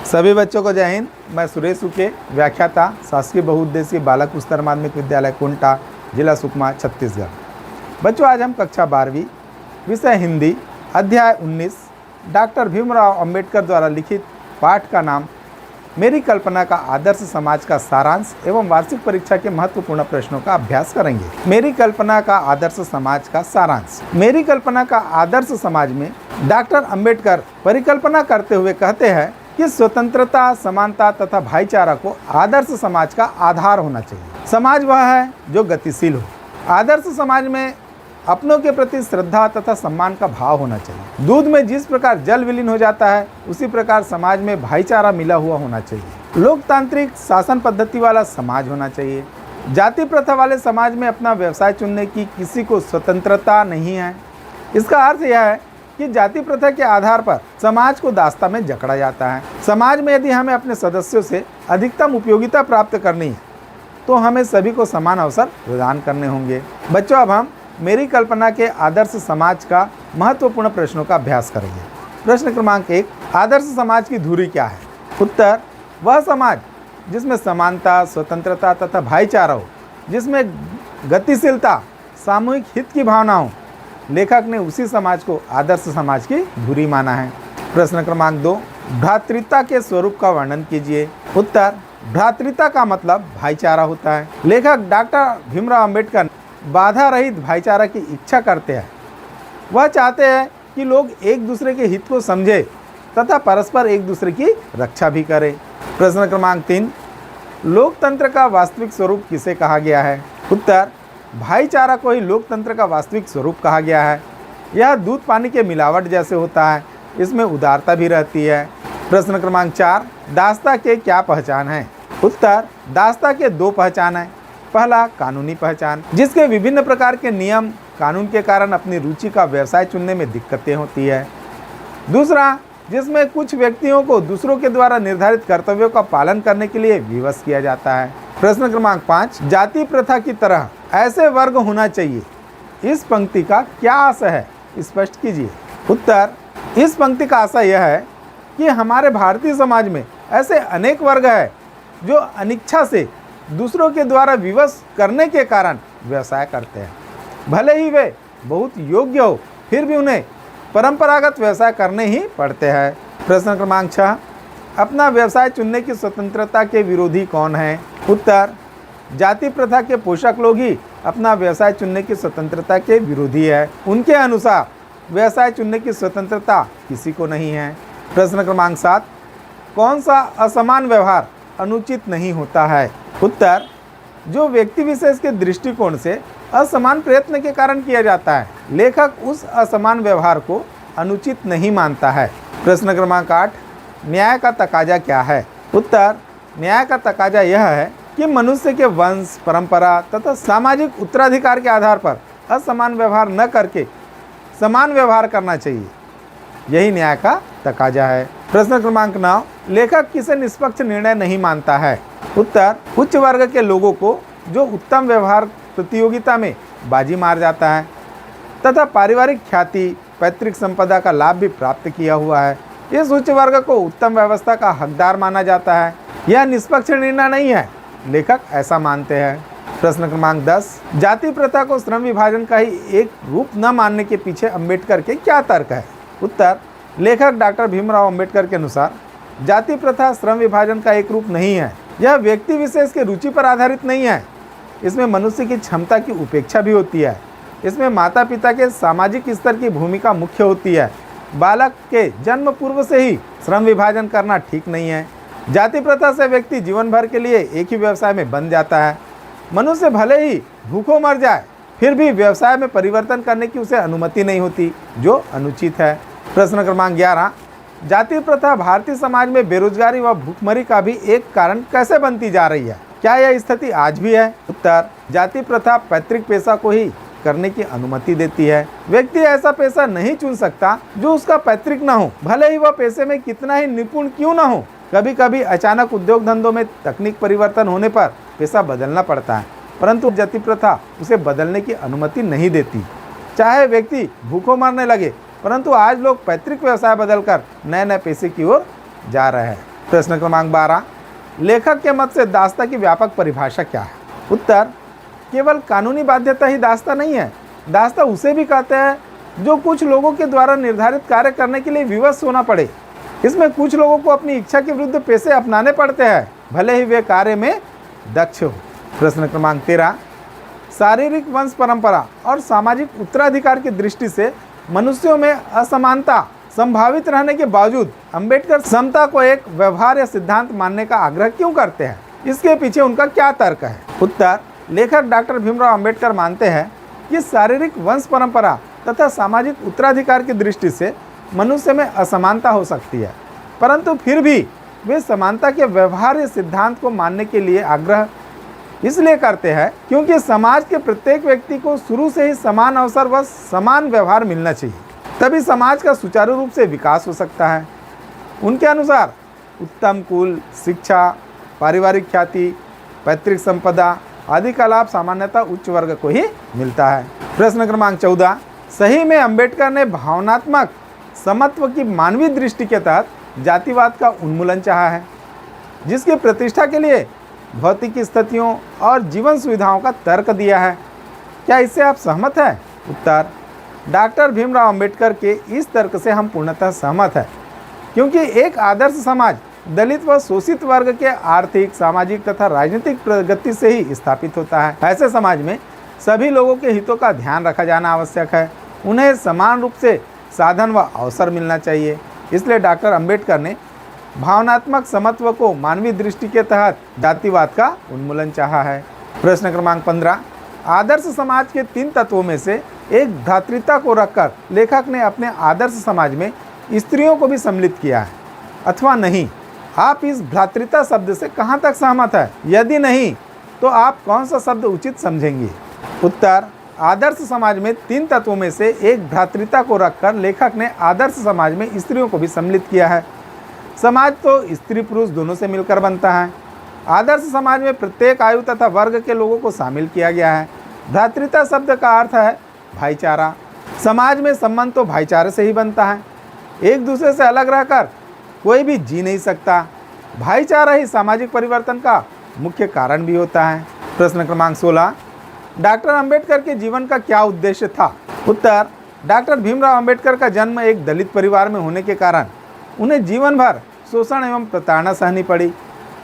सभी बच्चों को जय हिंद। मैं सुरेश उके, व्याख्याता, शासकीय बहुउद्देशीय बालक उच्चतर माध्यमिक विद्यालय कुंटा, जिला सुकमा, छत्तीसगढ़। बच्चों, आज हम कक्षा 12वीं, विषय हिंदी, अध्याय 19, डॉक्टर भीमराव अंबेडकर द्वारा लिखित पाठ का नाम मेरी कल्पना का आदर्श समाज का सारांश एवं वार्षिक परीक्षा के महत्वपूर्ण प्रश्नों का अभ्यास करेंगे। मेरी कल्पना का आदर्श समाज का सारांश। मेरी कल्पना का आदर्श समाज में डॉक्टर अंबेडकर परिकल्पना करते हुए कहते हैं कि स्वतंत्रता, समानता तथा भाईचारा को आदर्श समाज का आधार होना चाहिए। समाज वह है जो गतिशील हो। आदर्श समाज में अपनों के प्रति श्रद्धा तथा सम्मान का भाव होना चाहिए। दूध में जिस प्रकार जल विलीन हो जाता है, उसी प्रकार समाज में भाईचारा मिला हुआ होना चाहिए। लोकतांत्रिक शासन पद्धति वाला समाज होना चाहिए। जाति प्रथा वाले समाज में अपना व्यवसाय चुनने की किसी को स्वतंत्रता नहीं है। इसका अर्थ यह है कि जाति प्रथा के आधार पर समाज को दास्ता में जकड़ा जाता है। समाज में यदि हमें अपने सदस्यों से अधिकतम उपयोगिता प्राप्त करनी है, तो हमें सभी को समान अवसर प्रदान करने होंगे। बच्चों, अब हम मेरी कल्पना के आदर्श समाज का महत्वपूर्ण प्रश्नों का अभ्यास करेंगे। प्रश्न क्रमांक 1, आदर्श समाज की धुरी क्या है? उत्तर, वह समाज जिसमें समानता, स्वतंत्रता तथा भाईचारा हो, जिसमें गतिशीलता, सामूहिक हित की भावना हो। लेखक ने उसी समाज को आदर्श समाज की धुरी माना है। प्रश्न क्रमांक 2, भ्रातृता के स्वरूप का वर्णन कीजिए। उत्तर, भ्रातृता का मतलब भाईचारा होता है। लेखक डॉक्टर भीमराव अंबेडकर बाधा रहित भाईचारा की इच्छा करते हैं। वह चाहते हैं कि लोग एक दूसरे के हित को समझे तथा परस्पर एक दूसरे की रक्षा भी करें। प्रश्न क्रमांक 3, लोकतंत्र का वास्तविक स्वरूप किसे कहा गया है? उत्तर, भाईचारा को ही लोकतंत्र का वास्तविक स्वरूप कहा गया है। यह दूध पानी के मिलावट जैसे होता है, इसमें उदारता भी रहती है। प्रश्न क्रमांक 4, दास्ता के क्या पहचान है? उत्तर, दास्ता के 2 पहचान है। पहला, कानूनी पहचान, जिसके विभिन्न प्रकार के नियम कानून के कारण अपनी रुचि का व्यवसाय चुनने में दिक्कतें होती है। दूसरा, जिसमें कुछ व्यक्तियों को दूसरों के द्वारा निर्धारित कर्तव्यों का पालन करने के लिए विवश किया जाता है। प्रश्न क्रमांक 5, जाति प्रथा की तरह ऐसे वर्ग होना चाहिए। इस पंक्ति का क्या आशय है? स्पष्ट कीजिए। उत्तर, इस पंक्ति का आशय यह है कि हमारे भारतीय समाज में ऐसे अनेक वर्ग हैं जो अनिच्छा से दूसरों के द्वारा विवश करने के कारण व्यवसाय करते हैं। भले ही वे बहुत योग्य हो, फिर भी उन्हें परंपरागत व्यवसाय करने ही पड़ते हैं। प्रश्न क्रमांक 6, अपना व्यवसाय चुनने की स्वतंत्रता के विरोधी कौन है? उत्तर, जाति प्रथा के पोषक लोग ही अपना व्यवसाय चुनने की स्वतंत्रता के विरोधी है। उनके अनुसार व्यवसाय चुनने की स्वतंत्रता किसी को नहीं है। प्रश्न क्रमांक 7, कौन सा असमान व्यवहार अनुचित नहीं होता है? उत्तर, जो व्यक्ति विशेष के दृष्टिकोण से असमान प्रयत्न के कारण किया जाता है। लेखक उस असमान व्यवहार को अनुचित नहीं मानता है। प्रश्न क्रमांक 8, न्याय का तकाजा क्या है? उत्तर, न्याय का तकाजा यह है कि मनुष्य के वंश, परंपरा तथा सामाजिक उत्तराधिकार के आधार पर असमान व्यवहार न करके समान व्यवहार करना चाहिए। यही न्याय का तकाजा है। प्रश्न क्रमांक 9, लेखक किसे निष्पक्ष निर्णय नहीं मानता है? उत्तर, उच्च वर्ग के लोगों को जो उत्तम व्यवहार प्रतियोगिता में बाजी मार जाता है तथा पारिवारिक ख्याति, पैतृक संपदा का लाभ भी प्राप्त किया हुआ है, इस उच्च वर्ग को उत्तम व्यवस्था का हकदार माना जाता है। यह निष्पक्ष निर्णय नहीं है, लेखक ऐसा मानते हैं। प्रश्न क्रमांक 10, जाति प्रथा को श्रम विभाजन का ही एक रूप न मानने के पीछे अंबेडकर के क्या तर्क है? उत्तर, लेखक डॉक्टर भीमराव अंबेडकर के अनुसार जाति प्रथा श्रम विभाजन का एक रूप नहीं है। यह व्यक्ति विशेष के रुचि पर आधारित नहीं है। इसमें मनुष्य की क्षमता की उपेक्षा भी होती है। इसमें माता पिता के सामाजिक स्तर की भूमिका मुख्य होती है। बालक के जन्म पूर्व से ही श्रम विभाजन करना ठीक नहीं है। जाति प्रथा से व्यक्ति जीवन भर के लिए एक ही व्यवसाय में बंध जाता है। मनुष्य भले ही भूखों मर जाए, फिर भी व्यवसाय में परिवर्तन करने की उसे अनुमति नहीं होती, जो अनुचित है। प्रश्न क्रमांक 11, जाति प्रथा भारतीय समाज में बेरोजगारी व भूखमरी का भी एक कारण कैसे बनती जा रही है? क्या यह स्थिति आज भी है? उत्तर, जाति प्रथा पैतृक पेशा को ही करने की अनुमति देती है। व्यक्ति ऐसा पेशा नहीं चुन सकता जो उसका पैतृक न हो, भले ही वह पेशे में कितना ही निपुण क्यों न हो। कभी कभी अचानक उद्योग धंधों में तकनीक परिवर्तन होने पर पेशा बदलना पड़ता है, परंतु जाति प्रथा उसे बदलने की अनुमति नहीं देती। चाहे व्यक्ति भूखों मरने लगे, परंतु आज लोग पैतृक व्यवसाय बदलकर नए नए पेशे की ओर जा रहे हैं। प्रश्न क्रमांक 12, लेखक के मत से दास्ता की व्यापक परिभाषा क्या है? उत्तर, केवल कानूनी बाध्यता ही दास्ता नहीं है। दास्ता उसे भी कहते हैं जो कुछ लोगों के द्वारा निर्धारित कार्य करने के लिए विवश होना पड़े। इसमें कुछ लोगों को अपनी इच्छा के विरुद्ध पेशे अपनाने पड़ते हैं, भले ही वे कार्य में दक्ष हो। प्रश्न क्रमांक 13, शारीरिक वंश परंपरा और सामाजिक उत्तराधिकार की दृष्टि से मनुष्यों में असमानता संभावित रहने के बावजूद अंबेडकर समता को एक व्यवहार्य सिद्धांत मानने का आग्रह क्यों करते हैं? इसके पीछे उनका क्या तर्क है? उत्तर, लेखक डॉक्टर भीमराव अंबेडकर मानते हैं कि शारीरिक वंश परंपरा तथा सामाजिक उत्तराधिकार की दृष्टि से मनुष्य में असमानता हो सकती है, परंतु फिर भी वे समानता के व्यवहार्य सिद्धांत को मानने के लिए आग्रह इसलिए करते हैं क्योंकि समाज के प्रत्येक व्यक्ति को शुरू से ही समान अवसर व समान व्यवहार मिलना चाहिए, तभी समाज का सुचारू रूप से विकास हो सकता है। उनके अनुसार उत्तम कुल, शिक्षा, पारिवारिक ख्याति, पैतृक संपदा आदि का लाभ सामान्यतः उच्च वर्ग को ही मिलता है। प्रश्न क्रमांक 14, सही में अंबेडकर ने भावनात्मक समत्व की मानवीय दृष्टि के तहत जातिवाद का उन्मूलन चाहा है, जिसकी प्रतिष्ठा के लिए भौतिक स्थितियों और जीवन सुविधाओं का तर्क दिया है। क्या इससे आप सहमत हैं? उत्तर, डॉक्टर भीमराव अंबेडकर के इस तर्क से हम पूर्णतः सहमत हैं, क्योंकि एक आदर्श समाज दलित व शोषित वर्ग के आर्थिक, सामाजिक तथा राजनीतिक प्रगति से ही स्थापित होता है। ऐसे समाज में सभी लोगों के हितों का ध्यान रखा जाना आवश्यक है। उन्हें समान रूप से साधन व अवसर मिलना चाहिए। इसलिए डॉक्टर अंबेडकर ने भावनात्मक समत्व को मानवीय दृष्टि के तहत जातिवाद का उन्मूलन चाहा है। प्रश्न क्रमांक 15, आदर्श समाज के 3 तत्वों में से एक भ्रातृता को रखकर लेखक ने अपने आदर्श समाज में स्त्रियों को भी सम्मिलित किया है अथवा नहीं? आप इस भ्रातृता शब्द से कहाँ तक सहमत है? यदि नहीं तो आप कौन सा शब्द उचित समझेंगे? उत्तर, आदर्श समाज में 3 तत्वों में से एक भ्रातृता को रखकर लेखक ने आदर्श समाज में स्त्रियों को भी सम्मिलित किया है। समाज तो स्त्री पुरुष दोनों से मिलकर बनता है। आदर्श समाज में प्रत्येक आयु तथा वर्ग के लोगों को शामिल किया गया है। भ्रातृता शब्द का अर्थ है भाईचारा। समाज में संबंध तो भाईचारे से ही बनता है। एक दूसरे से अलग रहकर कोई भी जी नहीं सकता। भाईचारा ही सामाजिक परिवर्तन का मुख्य कारण भी होता है। प्रश्न क्रमांक 16, डॉक्टर अंबेडकर के जीवन का क्या उद्देश्य था? उत्तर, डॉक्टर भीमराव अंबेडकर का जन्म एक दलित परिवार में होने के कारण उन्हें जीवन भर शोषण एवं प्रताड़ना सहनी पड़ी।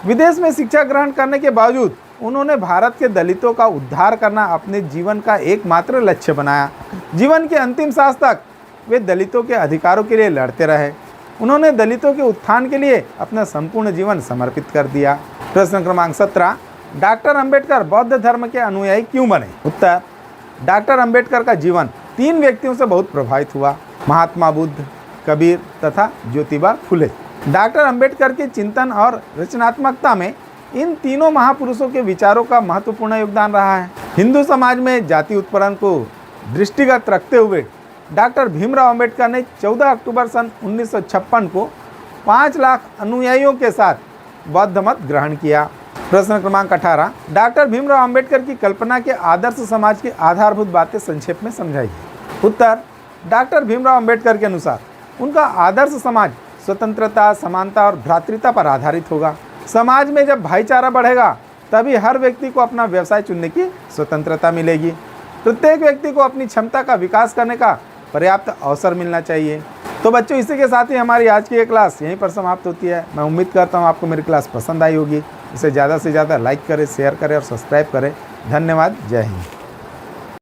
विदेश में शिक्षा ग्रहण करने के बावजूद उन्होंने भारत के दलितों का उद्धार करना अपने जीवन का एकमात्र लक्ष्य बनाया। जीवन के अंतिम सांस तक वे दलितों के अधिकारों के लिए लड़ते रहे। उन्होंने दलितों के उत्थान के लिए अपना संपूर्ण जीवन समर्पित कर दिया। प्रश्न क्रमांक 17, डॉक्टर अंबेडकर बौद्ध धर्म के अनुयायी क्यों बने? उत्तर, डॉक्टर अंबेडकर का जीवन 3 व्यक्तियों से बहुत प्रभावित हुआ, महात्मा बुद्ध, कबीर तथा ज्योतिबा फुले। डॉक्टर अंबेडकर के चिंतन और रचनात्मकता में इन तीनों महापुरुषों के विचारों का महत्वपूर्ण योगदान रहा है। हिंदू समाज में जाति उत्पीड़न को दृष्टिगत रखते हुए डॉक्टर भीमराव अंबेडकर ने 14 अक्टूबर सन 1956 को 5 लाख अनुयायियों के साथ बौद्ध मत ग्रहण किया। प्रश्न क्रमांक 18, डॉक्टर भीमराव अंबेडकर की कल्पना के आदर्श समाज की आधारभूत बातें संक्षेप में समझाइए। उत्तर, डॉक्टर भीमराव अंबेडकर के अनुसार उनका आदर्श समाज स्वतंत्रता, समानता और भ्रातृता पर आधारित होगा। समाज में जब भाईचारा बढ़ेगा तभी हर व्यक्ति को अपना व्यवसाय चुनने की स्वतंत्रता मिलेगी। प्रत्येक व्यक्ति को अपनी क्षमता का विकास करने का पर्याप्त अवसर मिलना चाहिए। तो बच्चों, इसी के साथ ही हमारी आज की ये क्लास यहीं पर समाप्त होती है। मैं उम्मीद करता हूँ आपको मेरी क्लास पसंद आई होगी। इसे ज़्यादा से ज़्यादा लाइक करें, शेयर करें और सब्सक्राइब करें। धन्यवाद। जय हिंद।